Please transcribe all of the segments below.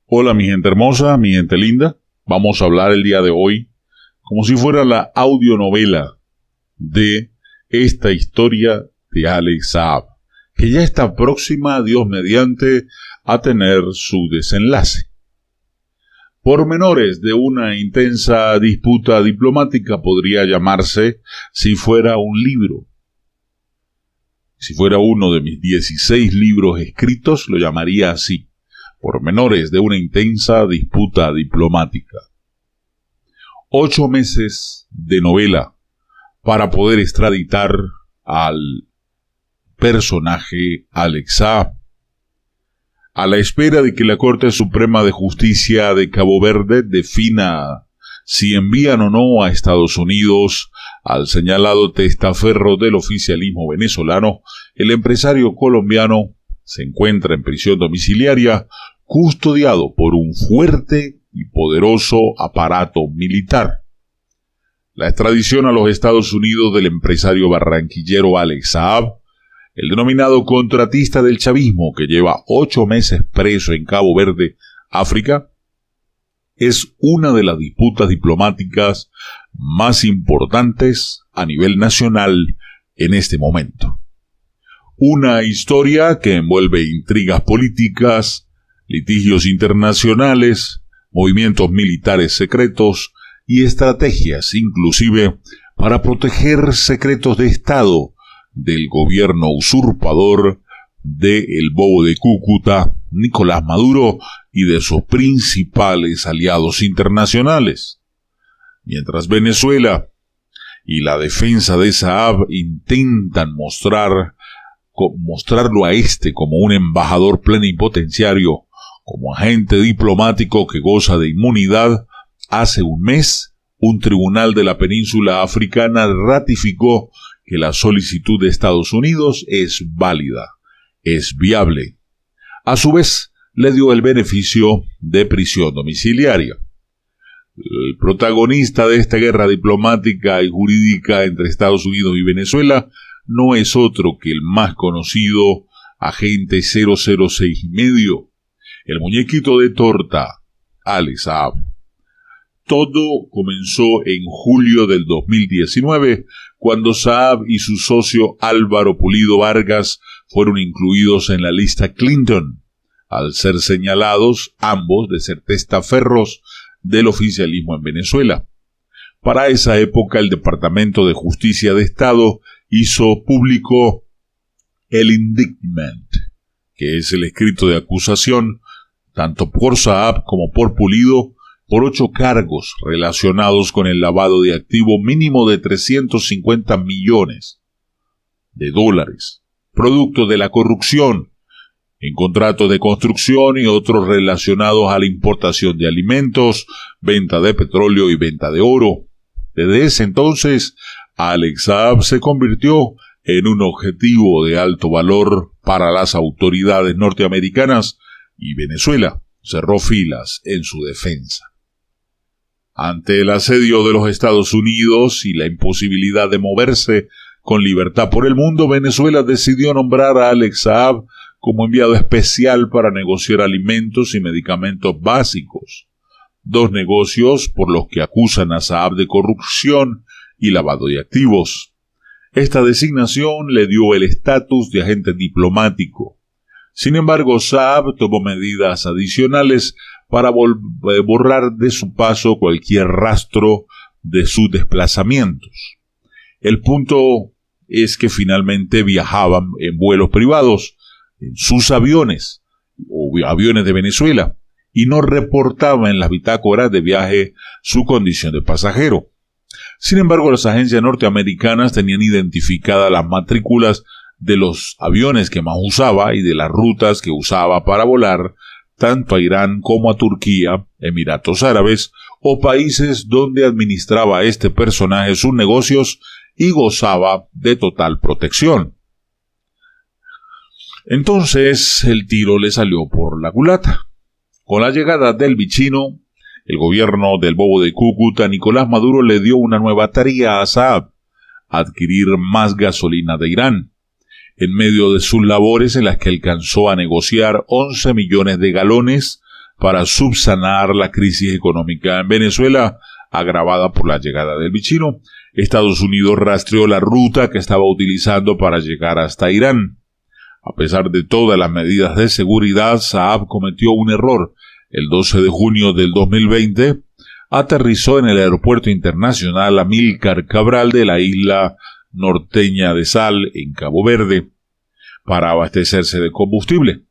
Hola mi gente hermosa, mi gente linda. Vamos a hablar el día de hoy como si fuera la audionovela de esta historia de Alex Saab, que ya está próxima, Dios mediante, a tener su desenlace. Pormenores de una intensa disputa diplomática podría llamarse si fuera un libro. Si fuera uno de mis 16 libros escritos, lo llamaría así. Pormenores de una intensa disputa diplomática. 8 meses de novela para poder extraditar al personaje Alex Saab. A la espera de que la Corte Suprema de Justicia de Cabo Verde defina si envían o no a Estados Unidos al señalado testaferro del oficialismo venezolano, el empresario colombiano se encuentra en prisión domiciliaria, custodiado por un fuerte y poderoso aparato militar. La extradición a los Estados Unidos del empresario barranquillero Alex Saab, el denominado contratista del chavismo que lleva 8 meses preso en Cabo Verde, África, es una de las disputas diplomáticas más importantes a nivel nacional en este momento. Una historia que envuelve intrigas políticas, litigios internacionales, movimientos militares secretos y estrategias inclusive para proteger secretos de Estado del gobierno usurpador de el Bobo de Cúcuta, Nicolás Maduro, y de sus principales aliados internacionales. Mientras Venezuela y la defensa de Saab intentan mostrarlo a como un embajador plenipotenciario, como agente diplomático que goza de inmunidad, hace un mes, un tribunal de la península africana ratificó que la solicitud de Estados Unidos es válida, es viable. A su vez, le dio el beneficio de prisión domiciliaria. El protagonista de esta guerra diplomática y jurídica entre Estados Unidos y Venezuela no es otro que el más conocido agente 006 y medio, el muñequito de torta, Alex Saab. Todo comenzó en julio del 2019, cuando Saab y su socio Álvaro Pulido Vargas fueron incluidos en la lista Clinton, al ser señalados ambos de ser testaferros del oficialismo en Venezuela. Para esa época, el Departamento de Justicia de Estado hizo público el indictment, que es el escrito de acusación, tanto por Saab como por Pulido, por 8 cargos relacionados con el lavado de activo mínimo de $350 millones, producto de la corrupción, en contratos de construcción y otros relacionados a la importación de alimentos, venta de petróleo y venta de oro. Desde ese entonces, Alex Saab se convirtió en un objetivo de alto valor para las autoridades norteamericanas y Venezuela cerró filas en su defensa. Ante el asedio de los Estados Unidos y la imposibilidad de moverse con libertad por el mundo, Venezuela decidió nombrar a Alex Saab como enviado especial para negociar alimentos y medicamentos básicos, 2 negocios por los que acusan a Saab de corrupción y lavado de activos. Esta designación le dio el estatus de agente diplomático. Sin embargo, Saab tomó medidas adicionales para borrar de su paso cualquier rastro de sus desplazamientos. El punto es que finalmente viajaban en vuelos privados, en sus aviones o aviones de Venezuela, y no reportaba en las bitácoras de viaje su condición de pasajero. Sin embargo, las agencias norteamericanas tenían identificadas las matrículas de los aviones que más usaba y de las rutas que usaba para volar tanto a Irán como a Turquía, Emiratos Árabes o países donde administraba este personaje sus negocios y gozaba de total protección. Entonces el tiro le salió por la culata. Con la llegada del bichino, el gobierno del Bobo de Cúcuta, Nicolás Maduro, le dio una nueva tarea a Saab: adquirir más gasolina de Irán. En medio de sus labores en las que alcanzó a negociar 11 millones de galones para subsanar la crisis económica en Venezuela, agravada por la llegada del bichino. Estados Unidos rastreó la ruta que estaba utilizando para llegar hasta Irán. A pesar de todas las medidas de seguridad, Saab cometió un error. El 12 de junio del 2020, aterrizó en el aeropuerto internacional Amílcar Cabral de la isla norteña de Sal, en Cabo Verde, para abastecerse de combustible.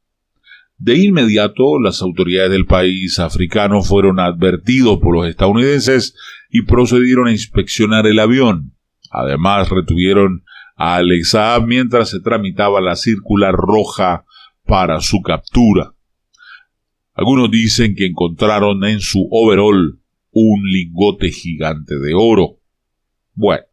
De inmediato, las autoridades del país africano fueron advertidos por los estadounidenses y procedieron a inspeccionar el avión. Además, retuvieron a Alex Saab mientras se tramitaba la circular roja para su captura. Algunos dicen que encontraron en su overol un lingote gigante de oro. Bueno,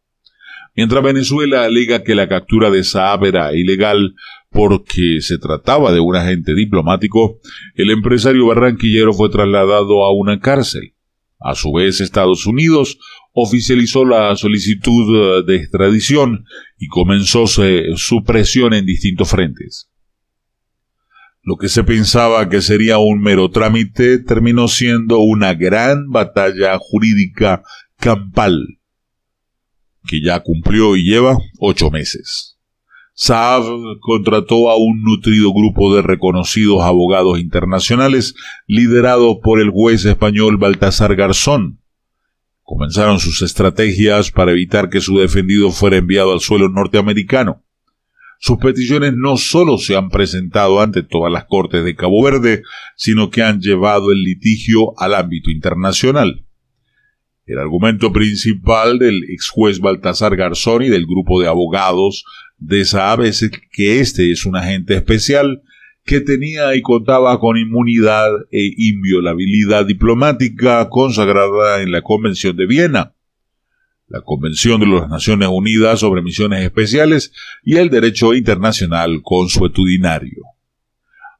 mientras Venezuela alega que la captura de Saab era ilegal porque se trataba de un agente diplomático, el empresario barranquillero fue trasladado a una cárcel. A su vez, Estados Unidos oficializó la solicitud de extradición y comenzó su presión en distintos frentes. Lo que se pensaba que sería un mero trámite terminó siendo una gran batalla jurídica campal, que ya cumplió y lleva 8 meses. Saab contrató a un nutrido grupo de reconocidos abogados internacionales liderado por el juez español Baltasar Garzón. Comenzaron sus estrategias para evitar que su defendido fuera enviado al suelo norteamericano. Sus peticiones no solo se han presentado ante todas las cortes de Cabo Verde, sino que han llevado el litigio al ámbito internacional. El argumento principal del ex juez Baltasar Garzón y del grupo de abogados de Saab es que este es un agente especial que tenía y contaba con inmunidad e inviolabilidad diplomática consagrada en la Convención de Viena, la Convención de las Naciones Unidas sobre Misiones Especiales y el Derecho Internacional Consuetudinario.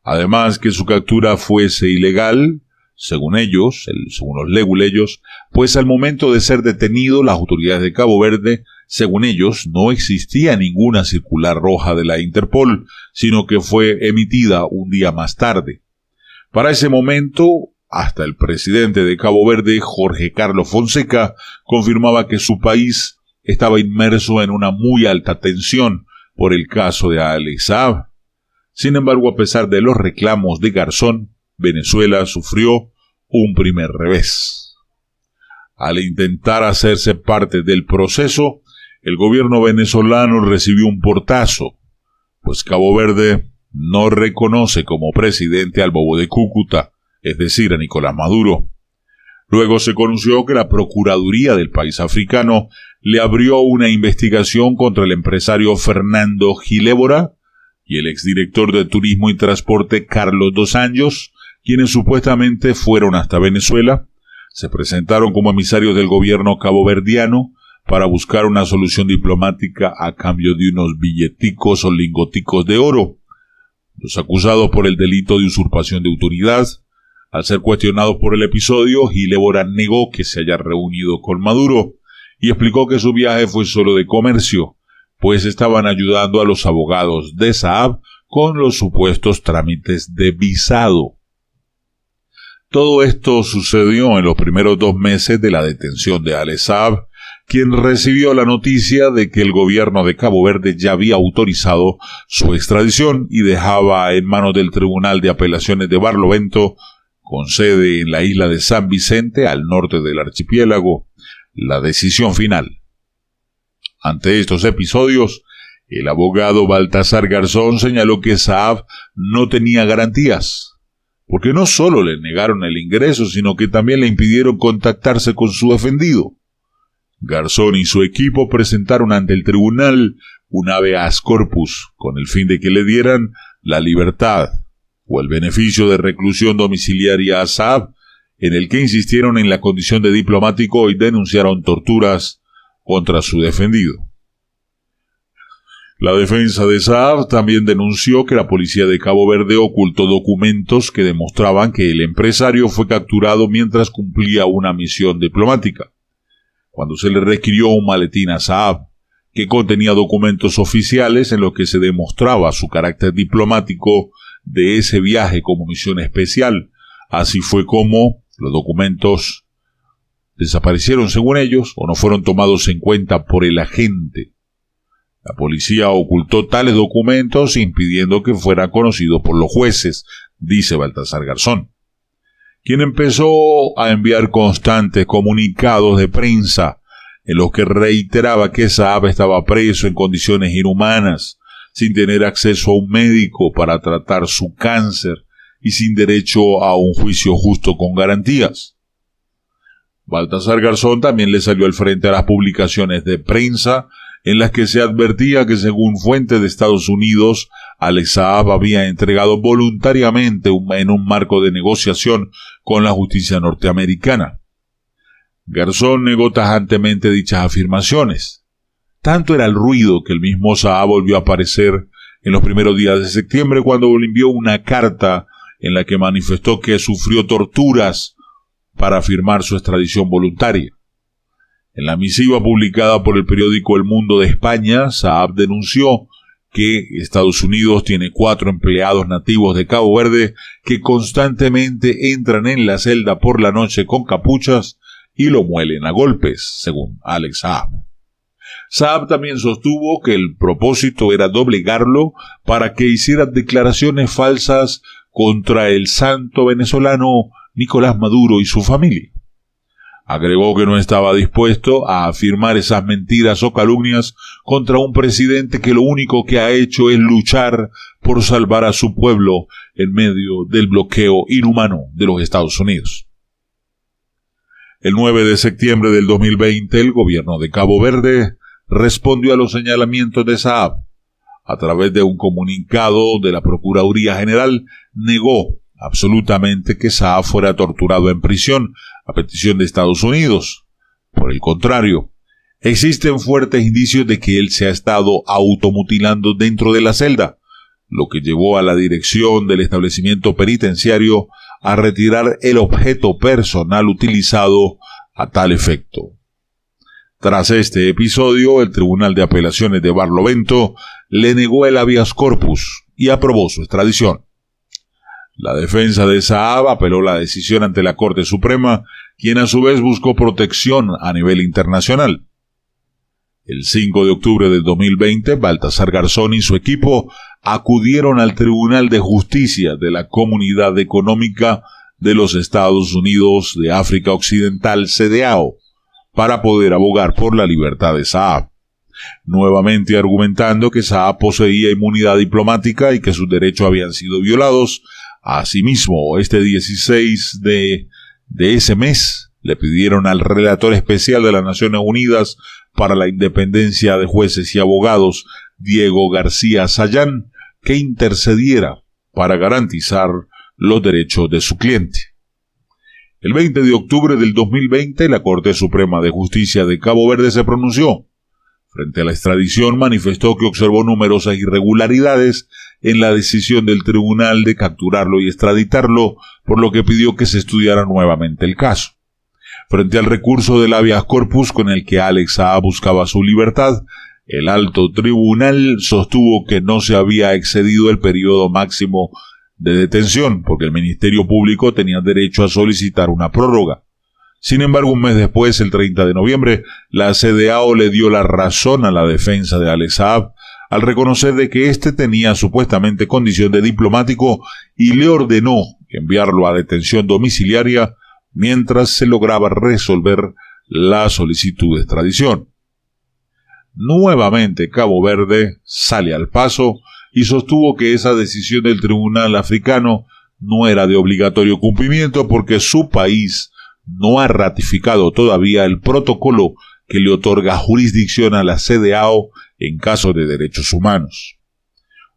Además, que su captura fuese ilegal, según ellos, según los leguleyos, pues al momento de ser detenido, las autoridades de Cabo Verde, según ellos, no existía ninguna circular roja de la Interpol, sino que fue emitida un día más tarde. Para ese momento, hasta el presidente de Cabo Verde, Jorge Carlos Fonseca, confirmaba que su país estaba inmerso en una muy alta tensión por el caso de Alex Saab. Sin embargo, a pesar de los reclamos de Garzón, Venezuela sufrió un primer revés. Al intentar hacerse parte del proceso, el gobierno venezolano recibió un portazo, pues Cabo Verde no reconoce como presidente al bobo de Cúcuta, es decir, a Nicolás Maduro. Luego se conoció que la Procuraduría del país africano le abrió una investigación contra el empresario Fernando Gilébora y el exdirector de Turismo y Transporte Carlos Dos Anjos, quienes supuestamente fueron hasta Venezuela, se presentaron como emisarios del gobierno caboverdiano para buscar una solución diplomática a cambio de unos billeticos o lingoticos de oro. Los acusados por el delito de usurpación de autoridad, al ser cuestionados por el episodio, Gilébora negó que se haya reunido con Maduro y explicó que su viaje fue solo de comercio, pues estaban ayudando a los abogados de Saab con los supuestos trámites de visado. Todo esto sucedió en los primeros 2 meses de la detención de Alex Saab, quien recibió la noticia de que el gobierno de Cabo Verde ya había autorizado su extradición y dejaba en manos del Tribunal de Apelaciones de Barlovento, con sede en la isla de San Vicente, al norte del archipiélago, la decisión final. Ante estos episodios, el abogado Baltasar Garzón señaló que Saab no tenía garantías, porque no solo le negaron el ingreso, sino que también le impidieron contactarse con su defendido. Garzón y su equipo presentaron ante el tribunal un habeas corpus con el fin de que le dieran la libertad o el beneficio de reclusión domiciliaria a Saab, en el que insistieron en la condición de diplomático y denunciaron torturas contra su defendido. La defensa de Saab también denunció que la policía de Cabo Verde ocultó documentos que demostraban que el empresario fue capturado mientras cumplía una misión diplomática. Cuando se le requirió un maletín a Saab, que contenía documentos oficiales en los que se demostraba su carácter diplomático de ese viaje como misión especial, Así fue como los documentos desaparecieron según ellos o no fueron tomados en cuenta por el agente. La policía ocultó tales documentos impidiendo que fueran conocidos por los jueces, dice Baltasar Garzón, quien empezó a enviar constantes comunicados de prensa en los que reiteraba que Saab estaba preso en condiciones inhumanas, sin tener acceso a un médico para tratar su cáncer y sin derecho a un juicio justo con garantías. Baltasar Garzón también le salió al frente a las publicaciones de prensa en las que se advertía que, según fuentes de Estados Unidos, Alex Saab había entregado voluntariamente en un marco de negociación con la justicia norteamericana. Garzón negó tajantemente dichas afirmaciones. Tanto era el ruido que el mismo Saab volvió a aparecer en los primeros días de septiembre cuando envió una carta en la que manifestó que sufrió torturas para firmar su extradición voluntaria. En la misiva publicada por el periódico El Mundo de España, Saab denunció que Estados Unidos tiene 4 empleados nativos de Cabo Verde que constantemente entran en la celda por la noche con capuchas y lo muelen a golpes, según Alex Saab. Saab también sostuvo que el propósito era doblegarlo para que hiciera declaraciones falsas contra el santo venezolano Nicolás Maduro y su familia. Agregó que no estaba dispuesto a afirmar esas mentiras o calumnias contra un presidente que lo único que ha hecho es luchar por salvar a su pueblo en medio del bloqueo inhumano de los Estados Unidos. El 9 de septiembre del 2020, el gobierno de Cabo Verde respondió a los señalamientos de Saab. A través de un comunicado de la Procuraduría General, negó absolutamente que Saab fuera torturado en prisión a petición de Estados Unidos. Por el contrario, existen fuertes indicios de que él se ha estado automutilando dentro de la celda, lo que llevó a la dirección del establecimiento penitenciario a retirar el objeto personal utilizado a tal efecto. Tras este episodio, el Tribunal de Apelaciones de Barlovento le negó el habeas corpus y aprobó su extradición. La defensa de Saab apeló la decisión ante la Corte Suprema, quien a su vez buscó protección a nivel internacional. El 5 de octubre del 2020, Baltasar Garzón y su equipo acudieron al Tribunal de Justicia de la Comunidad Económica de los Estados Unidos de África Occidental, CEDEAO, para poder abogar por la libertad de Saab, nuevamente argumentando que Saab poseía inmunidad diplomática y que sus derechos habían sido violados. Asimismo, este 16 de ese mes le pidieron al relator especial de las Naciones Unidas para la independencia de jueces y abogados, Diego García Sayán, que intercediera para garantizar los derechos de su cliente. El 20 de octubre del 2020, la Corte Suprema de Justicia de Cabo Verde se pronunció. Frente a la extradición, manifestó que observó numerosas irregularidades en la decisión del tribunal de capturarlo y extraditarlo, por lo que pidió que se estudiara nuevamente el caso. Frente al recurso del habeas corpus con el que Alex Saab buscaba su libertad, el alto tribunal sostuvo que no se había excedido el periodo máximo de detención, porque el Ministerio Público tenía derecho a solicitar una prórroga. Sin embargo, un mes después, el 30 de noviembre, la CEDEAO le dio la razón a la defensa de Alex Saab al reconocer de que éste tenía supuestamente condición de diplomático y le ordenó enviarlo a detención domiciliaria mientras se lograba resolver la solicitud de extradición. Nuevamente Cabo Verde sale al paso y sostuvo que esa decisión del Tribunal Africano no era de obligatorio cumplimiento porque su país no ha ratificado todavía el protocolo que le otorga jurisdicción a la CEDEAO en casos de derechos humanos.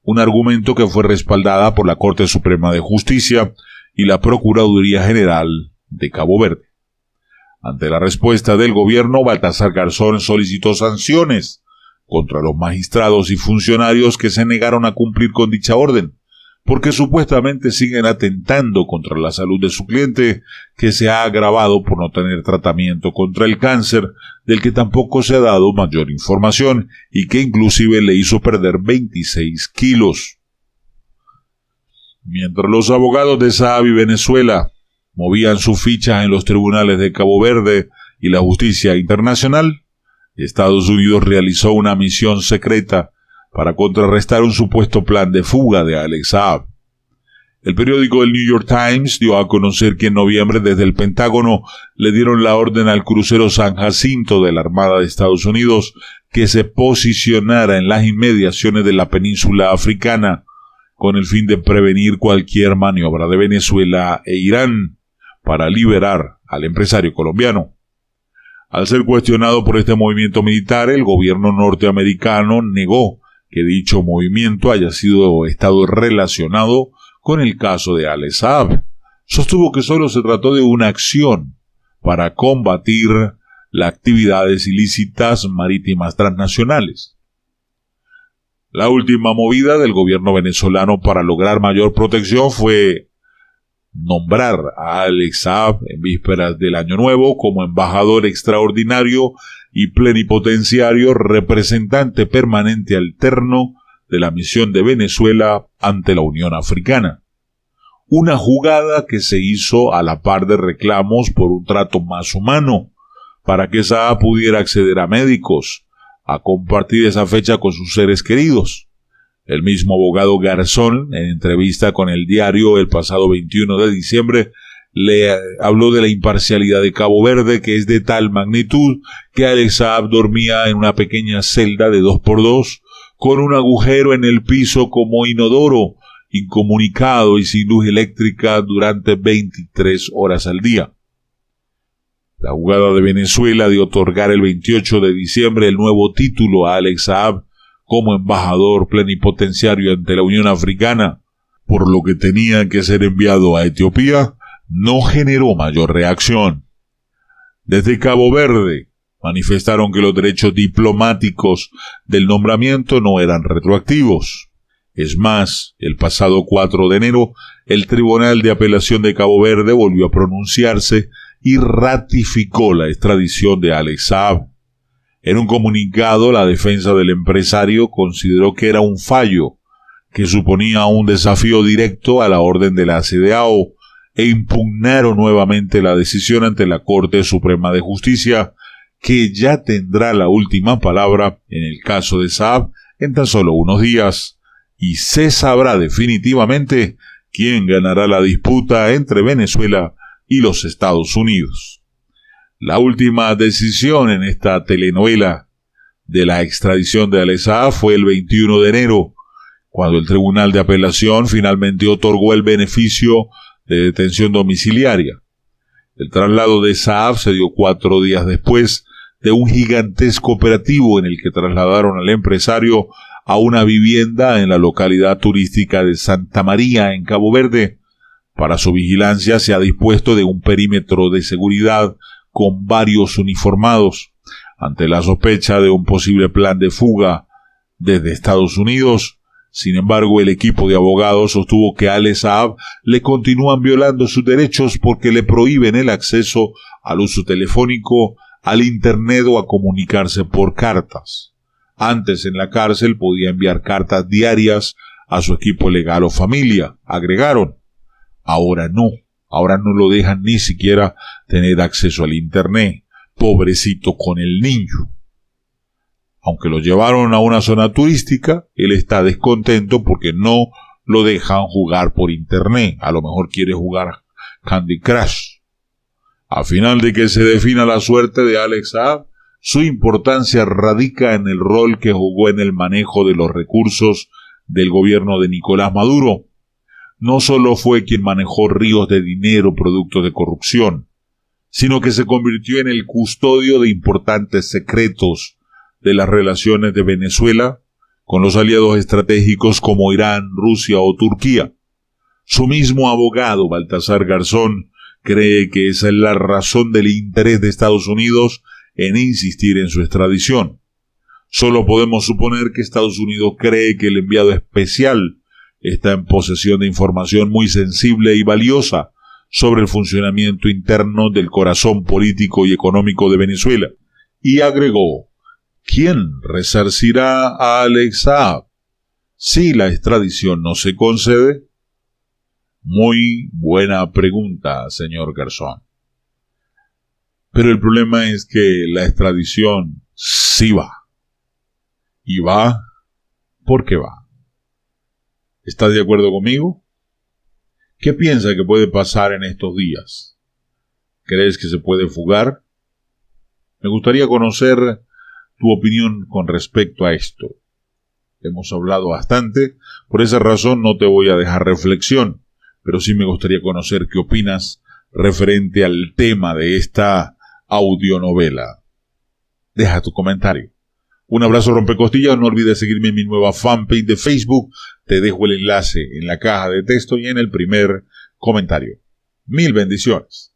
Un argumento que fue respaldada por la Corte Suprema de Justicia y la Procuraduría General de Cabo Verde. Ante la respuesta del gobierno, Baltasar Garzón solicitó sanciones contra los magistrados y funcionarios que se negaron a cumplir con dicha orden, porque supuestamente siguen atentando contra la salud de su cliente, que se ha agravado por no tener tratamiento contra el cáncer, del que tampoco se ha dado mayor información y que inclusive le hizo perder 26 kilos. Mientras los abogados de Saab y Venezuela movían sus fichas en los tribunales de Cabo Verde y la justicia internacional, Estados Unidos realizó una misión secreta para contrarrestar un supuesto plan de fuga de Alex Saab. El periódico del New York Times dio a conocer que en noviembre desde el Pentágono le dieron la orden al crucero San Jacinto de la Armada de Estados Unidos que se posicionara en las inmediaciones de la península africana con el fin de prevenir cualquier maniobra de Venezuela e Irán para liberar al empresario colombiano. Al ser cuestionado por este movimiento militar, el gobierno norteamericano negó que dicho movimiento haya estado relacionado con el caso de Alex Saab. Sostuvo que solo se trató de una acción para combatir las actividades ilícitas marítimas transnacionales. La última movida del gobierno venezolano para lograr mayor protección fue nombrar a Alex Saab en vísperas del Año Nuevo como embajador extraordinario y plenipotenciario representante permanente alterno de la misión de Venezuela ante la Unión Africana. Una jugada que se hizo a la par de reclamos por un trato más humano, para que Saab pudiera acceder a médicos, a compartir esa fecha con sus seres queridos. El mismo abogado Garzón, en entrevista con el diario el pasado 21 de diciembre, le habló de la imparcialidad de Cabo Verde, que es de tal magnitud que Alex Saab dormía en una pequeña celda de 2x2, con un agujero en el piso como inodoro, incomunicado y sin luz eléctrica durante 23 horas al día. La jugada de Venezuela de otorgar el 28 de diciembre el nuevo título a Alex Saab como embajador plenipotenciario ante la Unión Africana, por lo que tenía que ser enviado a Etiopía, no generó mayor reacción. Desde Cabo Verde manifestaron que los derechos diplomáticos del nombramiento no eran retroactivos. Es más, el pasado 4 de enero, el Tribunal de Apelación de Cabo Verde volvió a pronunciarse y ratificó la extradición de Alex Saab. En un comunicado, la defensa del empresario consideró que era un fallo que suponía un desafío directo a la orden de la CEDEAO e impugnaron nuevamente la decisión ante la Corte Suprema de Justicia, que ya tendrá la última palabra en el caso de Saab en tan solo unos días, y se sabrá definitivamente quién ganará la disputa entre Venezuela y los Estados Unidos. La última decisión en esta telenovela de la extradición de Alex Saab fue el 21 de enero, cuando el Tribunal de Apelación finalmente otorgó el beneficio de detención domiciliaria. El traslado de Saab se dio 4 días después de un gigantesco operativo en el que trasladaron al empresario a una vivienda en la localidad turística de Santa María, en Cabo Verde. Para su vigilancia se ha dispuesto de un perímetro de seguridad con varios uniformados. Ante la sospecha de un posible plan de fuga desde Estados Unidos, sin embargo, el equipo de abogados sostuvo que a Alex Saab le continúan violando sus derechos porque le prohíben el acceso al uso telefónico, al Internet o a comunicarse por cartas. Antes en la cárcel podía enviar cartas diarias a su equipo legal o familia, agregaron. Ahora no lo dejan ni siquiera tener acceso al Internet. Pobrecito con el niño. Aunque lo llevaron a una zona turística, él está descontento porque no lo dejan jugar por Internet. A lo mejor quiere jugar Candy Crush. A final de que se defina la suerte de Alex Saab, su importancia radica en el rol que jugó en el manejo de los recursos del gobierno de Nicolás Maduro. No solo fue quien manejó ríos de dinero producto de corrupción, sino que se convirtió en el custodio de importantes secretos de las relaciones de Venezuela con los aliados estratégicos como Irán, Rusia o Turquía. Su mismo abogado, Baltasar Garzón, cree que esa es la razón del interés de Estados Unidos en insistir en su extradición. Solo podemos suponer que Estados Unidos cree que el enviado especial está en posesión de información muy sensible y valiosa sobre el funcionamiento interno del corazón político y económico de Venezuela. Y agregó: ¿quién resarcirá a Alex Saab si la extradición no se concede? Muy buena pregunta, señor Garzón. Pero el problema es que la extradición sí va. Y va porque va. ¿Estás de acuerdo conmigo? ¿Qué piensa que puede pasar en estos días? ¿Crees que se puede fugar? Me gustaría conocer tu opinión con respecto a esto. Hemos hablado bastante, por esa razón no te voy a dejar reflexión, pero sí me gustaría conocer qué opinas referente al tema de esta audionovela. Deja tu comentario. Un abrazo rompecostillas, no olvides seguirme en mi nueva fanpage de Facebook, te dejo el enlace en la caja de texto y en el primer comentario. Mil bendiciones.